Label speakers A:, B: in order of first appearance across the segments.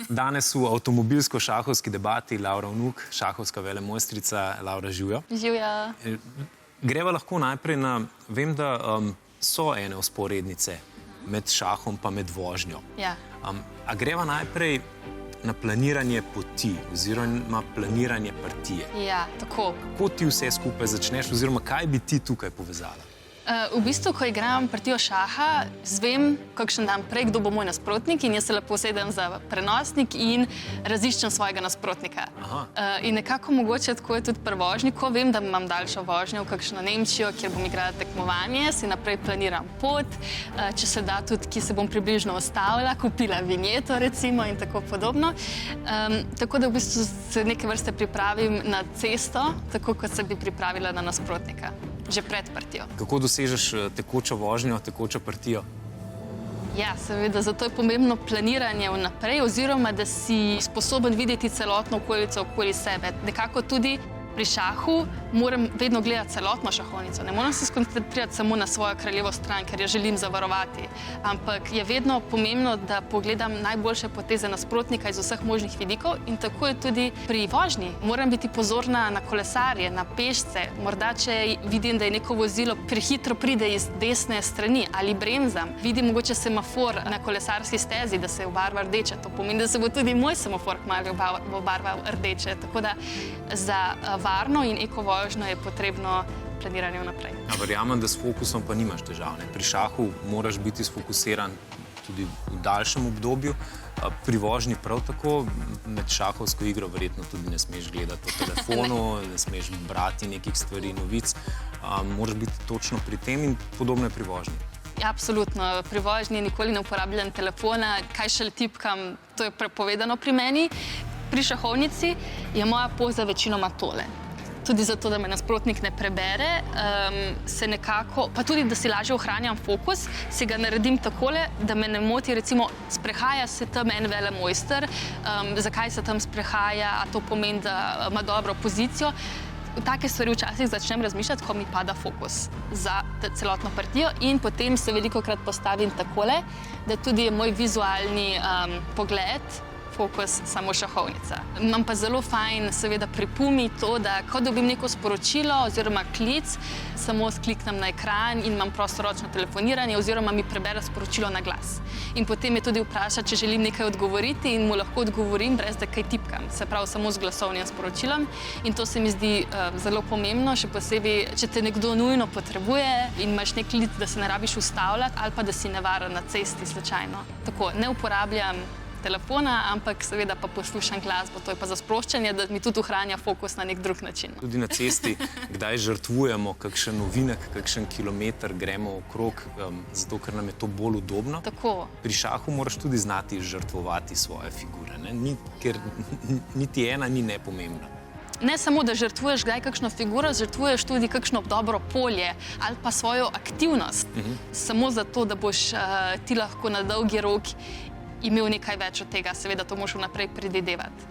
A: Danes v avtomobilsko-šahovski debati Laura Vnuk, šahovska velemojstrica. Laura, živijo.
B: Živja.
A: Greva lahko najprej na, vem, da so ene vzporednice med šahom pa med vožnjo.
B: Ja.
A: A greva najprej na planiranje poti oziroma planiranje partije?
B: Ja, tako.
A: Kako ti vse skupaj začneš oziroma kaj bi ti tukaj povezala?
B: V bistvu, ko igram partijo šaha, zvem, kakšen dan prej, kdo bo moj nasprotnik in jaz se lepo sedem za prenosnik in raziščem svojega nasprotnika. In nekako mogoče tako je tudi pri vožnji, ko vem, da imam daljšo vožnjo v kakšno Nemčijo, kjer bom igrala tekmovanje, si naprej planiram pot, če se da tudi, ki se bom približno ustavila, kupila vinjeto recimo in tako podobno. Tako da v bistvu se neke vrste pripravim na cesto, tako kot se bi pripravila na nasprotnika. Že pred partijo.
A: Kako dosežeš tekočo vožnjo, tekočo partijo?
B: Ja, seveda, zato je pomembno planiranje vnaprej, oziroma da si sposoben videti celotno okolico okoli sebe. Nekako tudi pri šahu moram vedno gledati celotno šahovnico. Ne moram se skoncentrirati samo na svojo kraljevo stran, ker jo želim zavarovati. Ampak je vedno pomembno, da pogledam najboljše poteze nasprotnika iz vseh možnih vidikov in tako je tudi pri vožnji. Moram biti pozorna na kolesarje, na pešce. Morda, če vidim, da je neko vozilo prehitro pride iz desne strani ali bremzam, vidim mogoče semafor na kolesarski stezi, da se obarva rdeče. To pomeni, da se bo tudi moj semafor kmalu obarval rdeče. Tako da za varno in eko vožnjo je potrebno planiranje vnaprej.
A: Verjamem, da s fokusom pa nimaš težav. Pri šahu moraš biti sfokusiran tudi v daljšem obdobju. Pri vožnji prav tako, med šahovsko igro verjetno tudi ne smeš gledati po telefonu, ne smeš brati nekih stvari, novic. Moraš biti točno pri tem in podobno je pri vožnji.
B: Absolutno. Pri vožnji nikoli ne uporabljam telefona, kaj šele tipkam, to je prepovedano pri meni. Pri šahovnici je moja poza večinoma tole. Tudi zato, da me nasprotnik ne prebere, se nekako, pa tudi, da si lažje ohranjam fokus, si ga naredim takole, da me ne moti, recimo, sprehaja se tam en velemojster, zakaj se tam sprehaja, a to pomeni, da ima dobro pozicijo. Take stvari včasih začnem razmišljati, ko mi pada fokus za celotno partijo in potem se velikokrat postavim takole, da tudi je moj vizualni pogled fokus samo šahovnica. Imam pa zelo fajn, seveda, pri Pumi to, da ko dobim neko sporočilo oziroma klic, samo skliknem na ekran in imam prostoročno telefoniranje oziroma mi prebere sporočilo na glas. In potem me tudi vpraša, če želim nekaj odgovoriti in mu lahko odgovorim, brez da kaj tipkam. Se pravi, samo z glasovnim sporočilom. In to se mi zdi zelo pomembno, še posebej, če te nekdo nujno potrebuje in imaš nek klic, da se ne rabiš ustavljati ali pa da si nevaren na cesti slučajno. Tako, ne uporabljam telefona, ampak seveda pa poslušam glasbo. To je pa za sproščanje, da mi tudi ohranja fokus na nek drug način.
A: Tudi na cesti, kdaj žrtvujemo kakšen ovinek, kakšen kilometer, gremo okrog, zato ker nam je to bolj udobno.
B: Tako.
A: Pri šahu moraš tudi znati žrtvovati svoje figure, ne? Ker niti ena ni nepomembna.
B: Ne samo, da žrtvuješ kdaj kakšno figuro, žrtvuješ tudi kakšno dobro polje ali pa svojo aktivnost. Samo zato, da boš ti lahko na dolgi rok imel nekaj več od tega, seveda to moraš vnaprej predvidevati.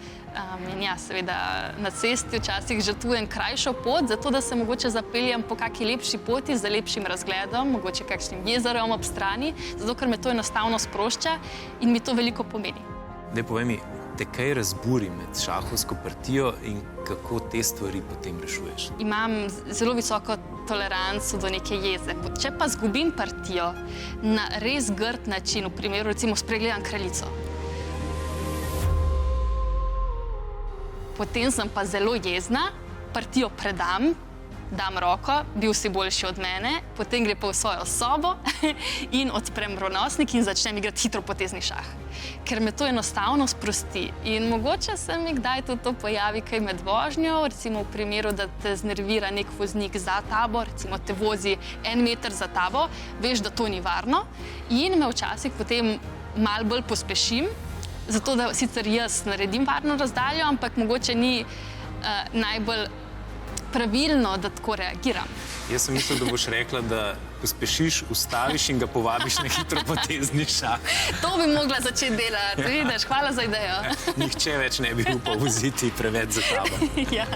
B: In ja, seveda na cesti včasih žrtvujem krajšo pot, zato da se mogoče zapeljem po kakšni lepši poti z lepšim razgledom, mogoče kakšnim jezerom ob strani, zato ker me to enostavno sprošča in mi to veliko pomeni.
A: Daj, povej mi, te kaj razburi med šahovsko partijo in kako te stvari potem rešuješ?
B: Imam zelo visoko toleranco do neke jeze. Če pa zgubim partijo na res grd način, v primeru recimo spregledam kraljico, potem sem pa zelo jezna, partijo predam, dam roko, bil si boljši od mene, potem gre pa v svojo sobo in odprem prenosnik in začnem igrati hitropotezni šah. Ker me to enostavno sprosti. In mogoče se mi kdaj tudi to pojavi kaj med vožnjo, recimo v primeru, da te znervira nek voznik za tabo, recimo te vozi 1 meter za tabo, veš, da to ni varno in me včasih potem malo bolj pospešim, zato da sicer jaz naredim varno razdaljo, ampak mogoče ni najbolj pravilno, da tako reagiram.
A: Jaz sem mislil, da boš rekla, da pospešiš, ustaviš in ga povabiš na hitropotezni šah.
B: To bi mogla začeti delati, vidiš, hvala za idejo.
A: Nihče več ne bi upal voziti preveč za tabo.
B: Ja.